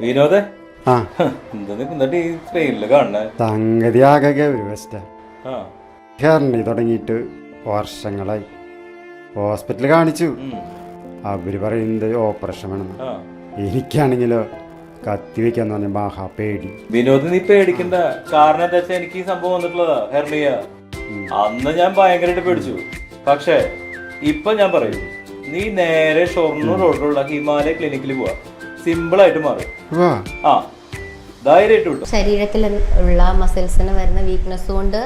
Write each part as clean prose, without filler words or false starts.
വിനോദേ, ആ എന്നിട്ട് ഈ ട്രെയിനില് കാണണേ സംഗതി ആകെ ഗൗരവസ്ഥ. ഹെർണി തുടങ്ങിയിട്ട് വർഷങ്ങളായി. ഹോസ്പിറ്റലിൽ കാണിച്ചു, അവര് പറയുന്നത് ഓപ്പറേഷൻ വേണമെന്ന്. എനിക്കാണെങ്കിലോ കത്തി വെക്കാന്ന് പറഞ്ഞ മഹാ പേടി. വിനോദ്, നീ പേടിക്കണ്ട. കാരണം എന്താ വെച്ചാൽ എനിക്ക് ഈ സംഭവം വന്നിട്ടുള്ളതാ, ഹെർണിയ. അന്ന് ഞാൻ ഭയങ്കരമായിട്ട് പേടിച്ചു. പക്ഷെ ഇപ്പൊ ഞാൻ പറയും, നീ നേരെ ഷൊർണൂർ റോഡിലുള്ള ഹിമാലയ ക്ലിനിക്കിൽ പോവാ. സിമ്പിൾ ആയിട്ട് മാറും. ആ, ധൈര്യമായിട്ട് വിട്ടു. ശരീരത്തിൽ ഉള്ള മസിൽസിന് വരുന്ന വീക്ക്നെസ് കൊണ്ട്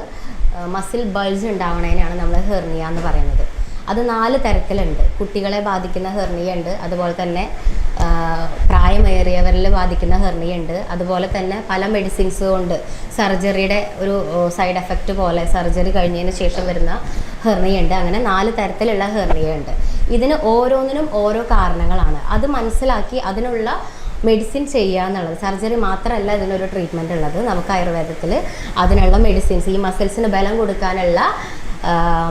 മസിൽ ബൾജ് ഉണ്ടാവണതിനാണ് നമ്മൾ ഹെർണിയ എന്ന് പറയുന്നത്. അത് 4 തരത്തിലുണ്ട്. കുട്ടികളെ ബാധിക്കുന്ന ഹെർണിയ ഉണ്ട്, അതുപോലെ തന്നെ പ്രായമേറിയവരിൽ ബാധിക്കുന്ന ഹെർണിയ ഉണ്ട്, അതുപോലെ തന്നെ പല മെഡിസിൻസ് കൊണ്ട് സർജറിയുടെ ഒരു സൈഡ് എഫക്റ്റ് പോലെ സർജറി കഴിഞ്ഞതിന് ശേഷം വരുന്ന ഹെർണിയ ഉണ്ട്. അങ്ങനെ 4 തരത്തിലുള്ള ഹെർണിയ ഉണ്ട്. ഇതിന് ഓരോന്നിനും ഓരോ കാരണങ്ങളാണ്. അത് മനസ്സിലാക്കി അതിനുള്ള മെഡിസിൻ ചെയ്യുക എന്നുള്ളത്. സർജറി മാത്രമല്ല ഇതിനൊരു ട്രീറ്റ്മെൻറ്റ് ഉള്ളത്. നമുക്ക് ആയുർവേദത്തിൽ അതിനുള്ള മെഡിസിൻസ്, ഈ മസിൽസിന് ബലം കൊടുക്കാനുള്ള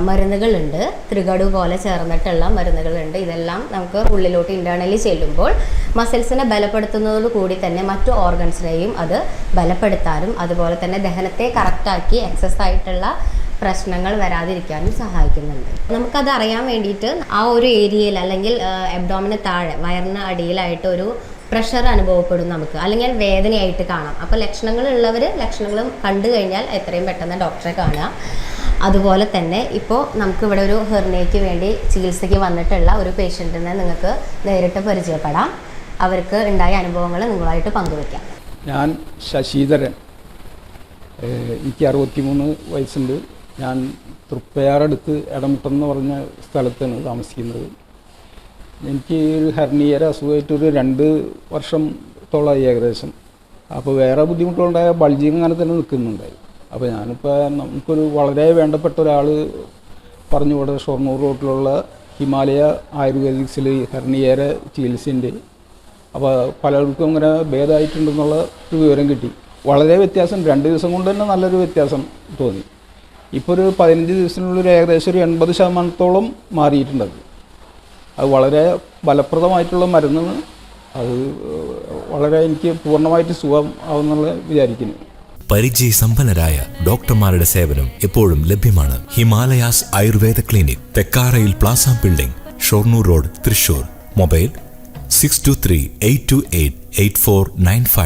മരുന്നുകളുണ്ട്. ത്രികടു പോലെ ചേർന്നിട്ടുള്ള മരുന്നുകളുണ്ട്. ഇതെല്ലാം നമുക്ക് ഉള്ളിലോട്ട് ഇൻറ്റേർണലി ചെല്ലുമ്പോൾ മസിൽസിനെ ബലപ്പെടുത്തുന്നതോടു കൂടി തന്നെ മറ്റു ഓർഗൻസിനെയും അത് ബലപ്പെടുത്താനും അതുപോലെ തന്നെ ദഹനത്തെ കറക്റ്റാക്കി എക്സസ് ആയിട്ടുള്ള പ്രശ്നങ്ങൾ വരാതിരിക്കാനും സഹായിക്കുന്നുണ്ട്. നമുക്കത് അറിയാൻ വേണ്ടിയിട്ട് ആ ഒരു ഏരിയയിൽ അല്ലെങ്കിൽ അബ്ഡോമിന് താഴെ വയറിന് അടിയിലായിട്ട് ഒരു പ്രഷർ അനുഭവപ്പെടും നമുക്ക്, അല്ലെങ്കിൽ വേദനയായിട്ട് കാണാം. അപ്പോൾ ലക്ഷണങ്ങളുള്ളവർ ലക്ഷണങ്ങളും കണ്ടു കഴിഞ്ഞാൽ എത്രയും പെട്ടെന്ന് ഡോക്ടറെ കാണുക. അതുപോലെ തന്നെ ഇപ്പോൾ നമുക്കിവിടെ ഒരു ഹെർണിയയ്ക്ക് വേണ്ടി ചികിത്സയ്ക്ക് വന്നിട്ടുള്ള ഒരു പേഷ്യൻറ്റിനെ നിങ്ങൾക്ക് നേരിട്ട് പരിചയപ്പെടാം. അവർക്ക് ഉണ്ടായ അനുഭവങ്ങൾ നിങ്ങളായിട്ട് പങ്കുവയ്ക്കാം. ഞാൻ ശശിധരൻ, എനിക്ക് 63 വയസ്സുണ്ട്. ഞാൻ തൃപ്പയാറടുത്ത് എടമുട്ടം എന്ന് പറഞ്ഞ സ്ഥലത്താണ് താമസിക്കുന്നത്. എനിക്ക് ഒരു ഹെർണിയയുടെ അസുഖമായിട്ടൊരു 2 വർഷത്തോളമായി ഏകദേശം. അപ്പോൾ വേറെ ബുദ്ധിമുട്ടുകളുണ്ടായ ബൾജിങ് അങ്ങനെ തന്നെ നിൽക്കുന്നുണ്ടായി. അപ്പോൾ ഞാനിപ്പോൾ നമുക്കൊരു വളരെ വേണ്ടപ്പെട്ട ഒരാൾ പറഞ്ഞു, ഇവിടെ ഷൊർണൂർ റോഡിലുള്ള ഹിമാലയ ആയുർവേദിക്സിൽ ഹെർണിയയുടെ ചികിത്സയുണ്ട്. അപ്പോൾ പലർക്കും ഇങ്ങനെ ഭേദമായിട്ടുണ്ടെന്നുള്ള ഒരു വിവരം കിട്ടി. വളരെ വ്യത്യാസം, 2 ദിവസം കൊണ്ട് തന്നെ നല്ലൊരു വ്യത്യാസം തോന്നി. ഇപ്പോൾ ഒരു 15 ദിവസത്തിനുള്ളിൽ ഏകദേശം ഒരു 80% മാറിയിട്ടുണ്ട്. അത് വളരെ ഫലപ്രദമായിട്ടുള്ള മരുന്നാണ്. അത് വളരെ എനിക്ക് പൂർണ്ണമായിട്ട് സുഖം ആവുന്നുള്ള വിചാരിക്കുന്നു. പരിചയസമ്പന്നരായ ഡോക്ടർമാരുടെ സേവനം എപ്പോഴും ലഭ്യമാണ്. ഹിമാലയാസ് ആയുർവേദ ക്ലിനിക്, തെക്കാറയിൽ plaza building, Shoranur road, Thrissur. Mobile 6238288495.